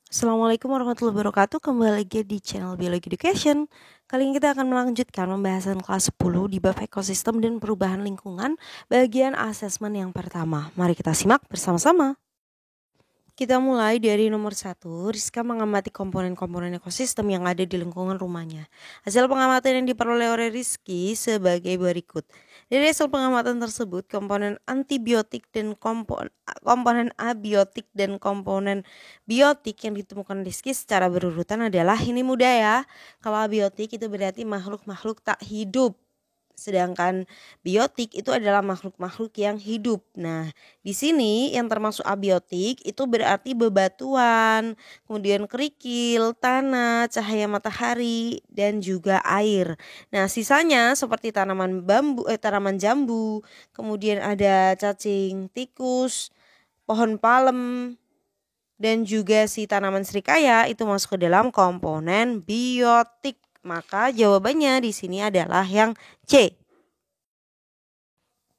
Assalamualaikum warahmatullahi wabarakatuh. Kembali lagi di channel Biologi Education. Kali ini kita akan melanjutkan pembahasan kelas 10 di bab ekosistem dan perubahan lingkungan bagian asesmen yang pertama. Mari kita simak bersama-sama. Kita mulai dari nomor 1. Rizka mengamati komponen-komponen ekosistem yang ada di lingkungan rumahnya. Hasil pengamatan yang diperoleh oleh Rizky sebagai berikut. Dari hasil pengamatan tersebut, komponen antibiotik dan komponen abiotik dan komponen biotik yang ditemukan Rizky secara berurutan adalah, ini mudah ya. Kalau abiotik itu berarti makhluk-makhluk tak hidup. Sedangkan biotik itu adalah makhluk-makhluk yang hidup. Nah, di sini yang termasuk abiotik itu berarti bebatuan, kemudian kerikil, tanah, cahaya matahari, dan juga air. Nah, sisanya seperti tanaman jambu, kemudian ada cacing tikus, pohon palem, dan juga si tanaman serikaya itu masuk ke dalam komponen biotik. Maka jawabannya di sini adalah yang C.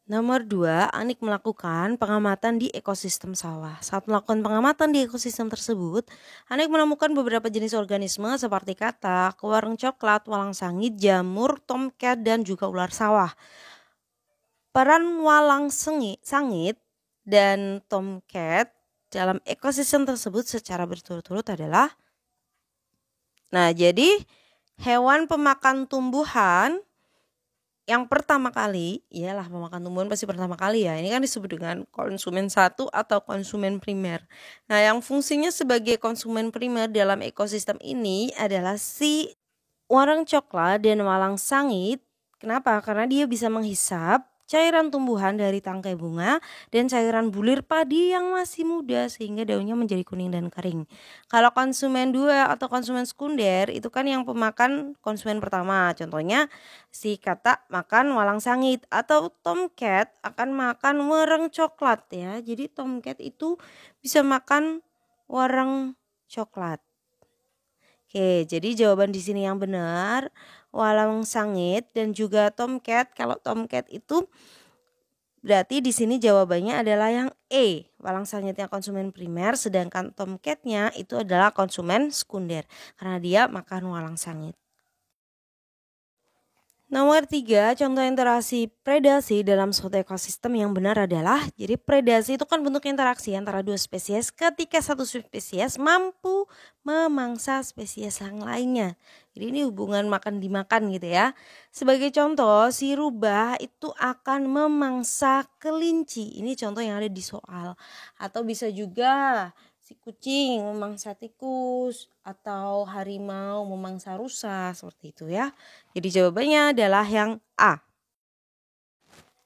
Nomor 2, Anik melakukan pengamatan di ekosistem sawah. Saat melakukan pengamatan di ekosistem tersebut, Anik menemukan beberapa jenis organisme seperti katak, warung coklat, walang sangit, jamur, tomcat, dan juga ular sawah. Peran walang sangit dan tomcat dalam ekosistem tersebut secara berturut-turut adalah, nah jadi hewan pemakan tumbuhan yang pertama kali, iyalah pemakan tumbuhan pasti pertama kali ya. Ini kan disebut dengan konsumen satu atau konsumen primer. Nah, yang fungsinya sebagai konsumen primer dalam ekosistem ini adalah si warang coklat dan walang sangit. Kenapa? Karena dia bisa menghisap cairan tumbuhan dari tangkai bunga dan cairan bulir padi yang masih muda sehingga daunnya menjadi kuning dan kering. Kalau konsumen 2 atau konsumen sekunder itu kan yang pemakan konsumen pertama. Contohnya si katak makan walang sangit atau tomcat akan makan warang coklat ya. Jadi tomcat itu bisa makan warang coklat. Oke, jadi jawaban di sini yang benar walang sangit dan juga tomcat. Kalau tomcat itu berarti di sini jawabannya adalah yang E. Walang sangitnya konsumen primer, sedangkan tomcatnya itu adalah konsumen sekunder karena dia makan walang sangit. Nomor 3, contoh interaksi predasi dalam suatu ekosistem yang benar adalah, jadi predasi itu kan bentuk interaksi antara dua spesies ketika satu spesies mampu memangsa spesies yang lainnya. Jadi ini hubungan makan dimakan gitu ya. Sebagai contoh, si rubah itu akan memangsa kelinci. Ini contoh yang ada di soal. Atau bisa juga si kucing memangsa tikus atau harimau memangsa rusa, seperti itu ya. Jadi jawabannya adalah yang A.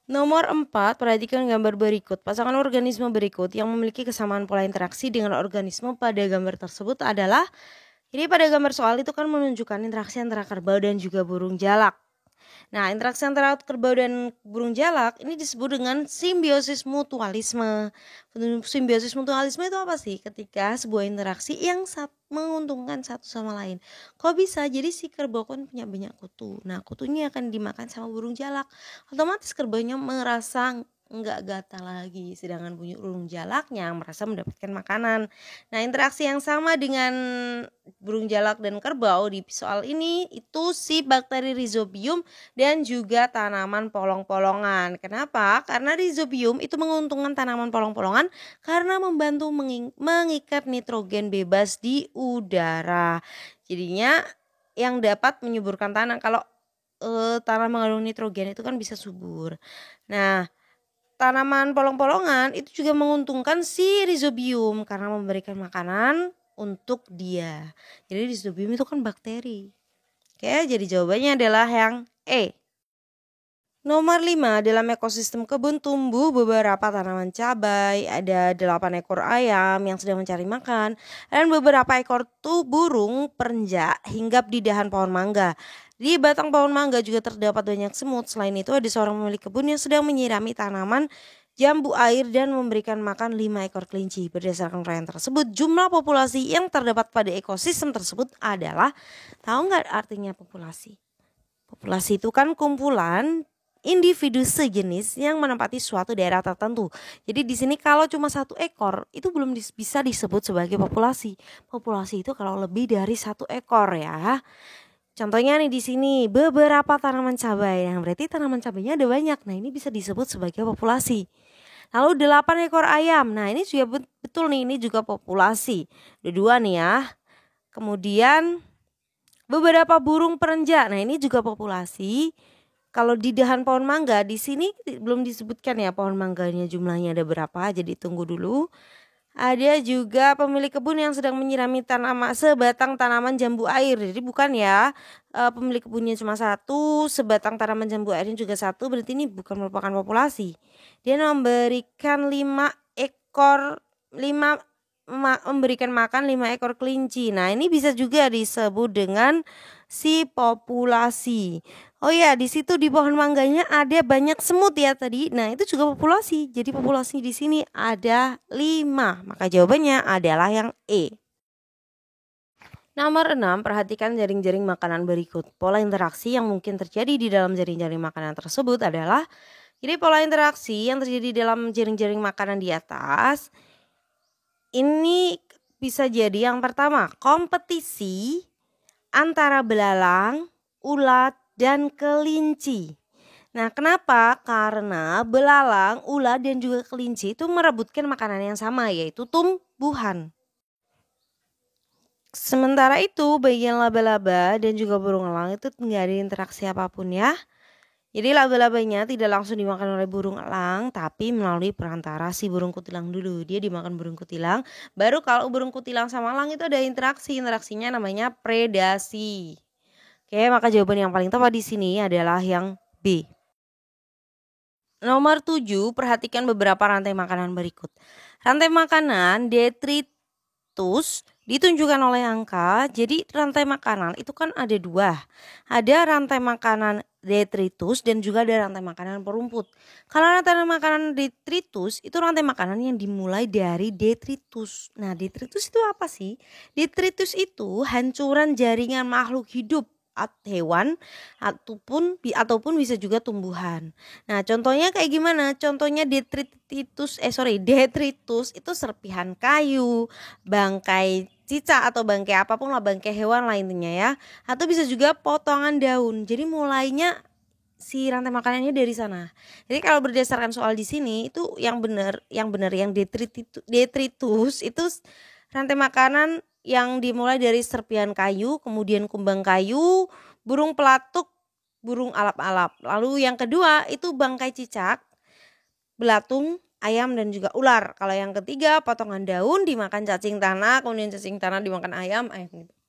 Nomor 4, perhatikan gambar berikut. Pasangan organisme berikut yang memiliki kesamaan pola interaksi dengan organisme pada gambar tersebut adalah, ini pada gambar soal itu kan menunjukkan interaksi antara kerbau dan juga burung jalak. Nah, interaksi antara kerbau dan burung jalak ini disebut dengan simbiosis mutualisme. Simbiosis mutualisme itu apa sih? Ketika sebuah interaksi yang menguntungkan satu sama lain. Kok bisa? Jadi si kerbau kan punya banyak kutu. Nah, kutunya akan dimakan sama burung jalak. Otomatis kerbaunya merasa enggak gatal lagi, sedangkan burung jalaknya merasa mendapatkan makanan. Nah, interaksi yang sama dengan burung jalak dan kerbau di soal ini itu si bakteri Rhizobium dan juga tanaman polong-polongan. Kenapa? Karena Rhizobium itu menguntungkan tanaman polong-polongan karena membantu mengikat nitrogen bebas di udara. Jadinya yang dapat menyuburkan tanah. Kalau tanah mengandung nitrogen itu kan bisa subur. Nah, tanaman polong-polongan itu juga menguntungkan si Rhizobium karena memberikan makanan untuk dia. Jadi Rhizobium itu kan bakteri. Oke, jadi jawabannya adalah yang E. Nomor 5, dalam ekosistem kebun tumbuh beberapa tanaman cabai, ada 8 ekor ayam yang sedang mencari makan, dan beberapa ekor burung perenjak hinggap di dahan pohon mangga. Di batang pohon mangga juga terdapat banyak semut. Selain itu ada seorang pemilik kebun yang sedang menyirami tanaman jambu air dan memberikan makan 5 ekor kelinci. Berdasarkan uraian tersebut, jumlah populasi yang terdapat pada ekosistem tersebut adalah, tahu nggak artinya populasi? Populasi itu kan kumpulan individu sejenis yang menempati suatu daerah tertentu. Jadi di sini kalau cuma satu ekor itu belum bisa disebut sebagai populasi. Populasi itu kalau lebih dari satu ekor ya. Contohnya nih di sini beberapa tanaman cabai, yang berarti tanaman cabainya ada banyak. Nah ini bisa disebut sebagai populasi. Lalu 8 ekor ayam, nah ini juga betul nih, ini juga populasi. Ada 2 nih ya. Kemudian beberapa burung perenjak, nah ini juga populasi. Kalau di dahan pohon mangga di sini belum disebutkan ya pohon mangganya jumlahnya ada berapa, jadi tunggu dulu. Ada juga pemilik kebun yang sedang menyirami sebatang tanaman jambu air. Jadi bukan ya pemilik kebunnya cuma satu, sebatang tanaman jambu airnya juga satu, berarti ini bukan merupakan populasi. Dia memberikan 5 ekor kelinci. Nah ini bisa juga disebut dengan si populasi. Oh ya, di situ di pohon mangganya ada banyak semut ya tadi. Nah, itu juga populasi. Jadi populasi di sini ada 5. Maka jawabannya adalah yang E. Nomor 6, perhatikan jaring-jaring makanan berikut. Pola interaksi yang mungkin terjadi di dalam jaring-jaring makanan tersebut adalah, jadi pola interaksi yang terjadi dalam jaring-jaring makanan di atas ini bisa jadi yang pertama, kompetisi antara belalang, ulat, dan kelinci. Nah kenapa? Karena belalang, ulat, dan juga kelinci itu merebutkan makanan yang sama, yaitu tumbuhan. Sementara itu bagian laba-laba dan juga burung elang itu nggak ada interaksi apapun ya. Jadi laba-labanya tidak langsung dimakan oleh burung elang, tapi melalui perantara si burung kutilang dulu. Dia dimakan burung kutilang, baru kalau burung kutilang sama elang itu ada interaksi. Interaksinya namanya predasi. Oke, maka jawaban yang paling tepat di sini adalah yang B. Nomor 7, perhatikan beberapa rantai makanan berikut. Rantai makanan detritus ditunjukkan oleh angka. Jadi rantai makanan itu kan ada 2. Ada rantai makanan detritus dan juga ada rantai makanan perumput. Kalau rantai makanan detritus itu rantai makanan yang dimulai dari detritus. Nah, detritus itu apa sih? Detritus itu hancuran jaringan makhluk hidup, hewan ataupun bisa juga tumbuhan. Nah, contohnya kayak gimana? Contohnya detritus itu serpihan kayu, bangkai cicak atau bangkai apapun lah, bangkai hewan lainnya ya. Atau bisa juga potongan daun. Jadi mulainya si rantai makanannya dari sana. Jadi kalau berdasarkan soal di sini itu yang benar yang detritus itu rantai makanan yang dimulai dari serpihan kayu, kemudian kumbang kayu, burung pelatuk, burung alap-alap. Lalu yang kedua itu bangkai cicak, belatung, ayam, dan juga ular. Kalau yang ketiga potongan daun dimakan cacing tanah, kemudian cacing tanah dimakan ayam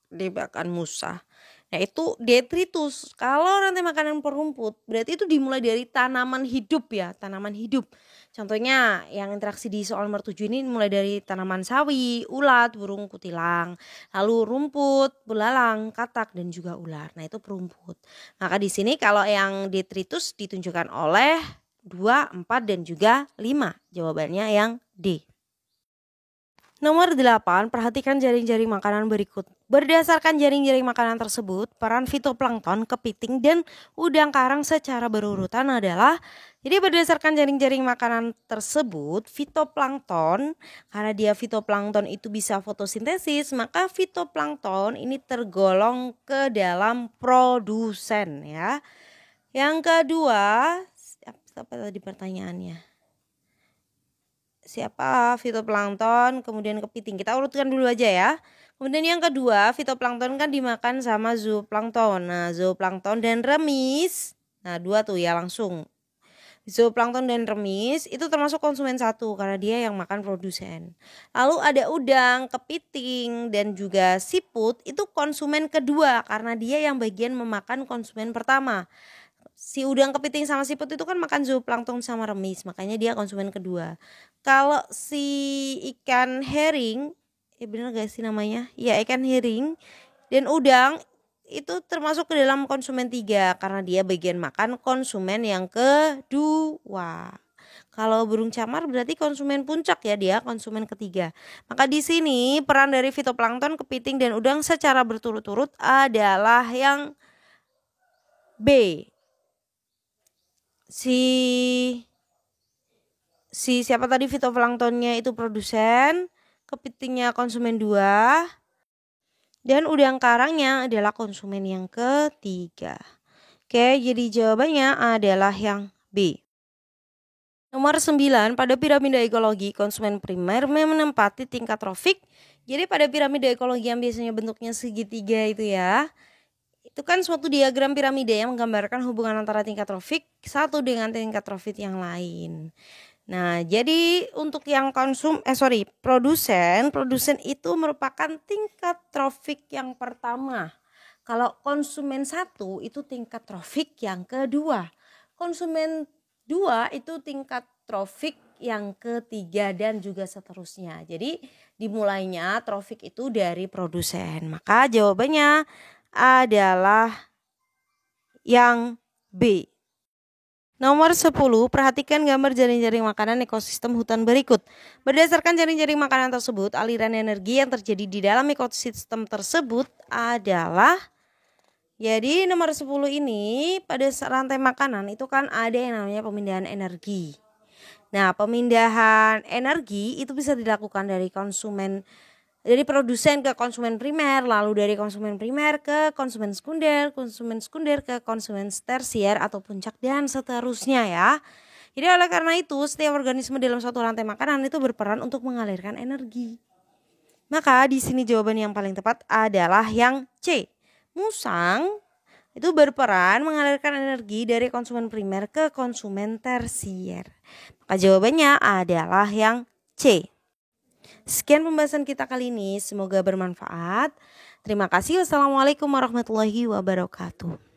dimakan musa. Nah itu detritus. Kalau rantai makanan perumput berarti itu dimulai dari tanaman hidup ya, tanaman hidup. Contohnya yang interaksi di soal nomor 7 ini mulai dari tanaman sawi, ulat, burung kutilang, lalu rumput, belalang, katak, dan juga ular. Nah itu perumput. Maka di sini kalau yang detritus ditunjukkan oleh 2, 4, dan juga 5. Jawabannya yang D. Nomor 8, perhatikan jaring-jaring makanan berikut. Berdasarkan jaring-jaring makanan tersebut, peran fitoplankton, kepiting, dan udang karang secara berurutan adalah, jadi berdasarkan jaring-jaring makanan tersebut, fitoplankton, karena dia fitoplankton itu bisa fotosintesis, maka fitoplankton ini tergolong ke dalam produsen ya. Yang kedua, apa tadi pertanyaannya? Siapa fitoplankton, kemudian kepiting. Kita urutkan dulu aja ya. Kemudian yang kedua, fitoplankton kan dimakan sama zooplankton. Nah, zooplankton dan remis. Nah, 2 tuh ya langsung. Zooplankton dan remis itu termasuk konsumen 1 karena dia yang makan produsen. Lalu ada udang, kepiting, dan juga siput itu konsumen kedua karena dia yang bagian memakan konsumen pertama. Si udang, kepiting, sama siput itu kan makan zooplankton sama remis, makanya dia konsumen kedua. Kalau si ikan herring, bener gak sih namanya? Ya ikan herring dan udang itu termasuk ke dalam konsumen 3 karena dia bagian makan konsumen yang kedua. Kalau burung camar berarti konsumen puncak ya, dia konsumen ketiga. Maka di sini peran dari fitoplankton, kepiting, dan udang secara berturut-turut adalah yang B. si siapa tadi, fitoplanktonnya itu produsen, kepitingnya konsumen 2, dan udang karangnya adalah konsumen yang ketiga. Oke, jadi jawabannya adalah yang B. Nomor 9, pada piramida ekologi, konsumen primer menempati tingkat trofik. Jadi pada piramida ekologi yang biasanya bentuknya segitiga itu ya, itu kan suatu diagram piramida yang menggambarkan hubungan antara tingkat trofik satu dengan tingkat trofik yang lain. Nah, jadi untuk yang produsen itu merupakan tingkat trofik yang pertama. Kalau konsumen 1 itu tingkat trofik yang kedua. Konsumen 2 itu tingkat trofik yang ketiga dan juga seterusnya. Jadi dimulainya trofik itu dari produsen. Maka jawabannya adalah yang B. Nomor 10, perhatikan gambar jaring-jaring makanan ekosistem hutan berikut. Berdasarkan jaring-jaring makanan tersebut, aliran energi yang terjadi di dalam ekosistem tersebut adalah, jadi nomor 10 ini pada rantai makanan itu kan ada yang namanya pemindahan energi. Nah, pemindahan energi itu bisa dilakukan dari produsen ke konsumen primer, lalu dari konsumen primer ke konsumen sekunder ke konsumen tersier atau puncak dan seterusnya ya. Jadi oleh karena itu setiap organisme dalam suatu rantai makanan itu berperan untuk mengalirkan energi. Maka di sini jawaban yang paling tepat adalah yang C. Musang itu berperan mengalirkan energi dari konsumen primer ke konsumen tersier. Maka jawabannya adalah yang C. Sekian pembahasan kita kali ini, semoga bermanfaat. Terima kasih. Wassalamualaikum warahmatullahi wabarakatuh.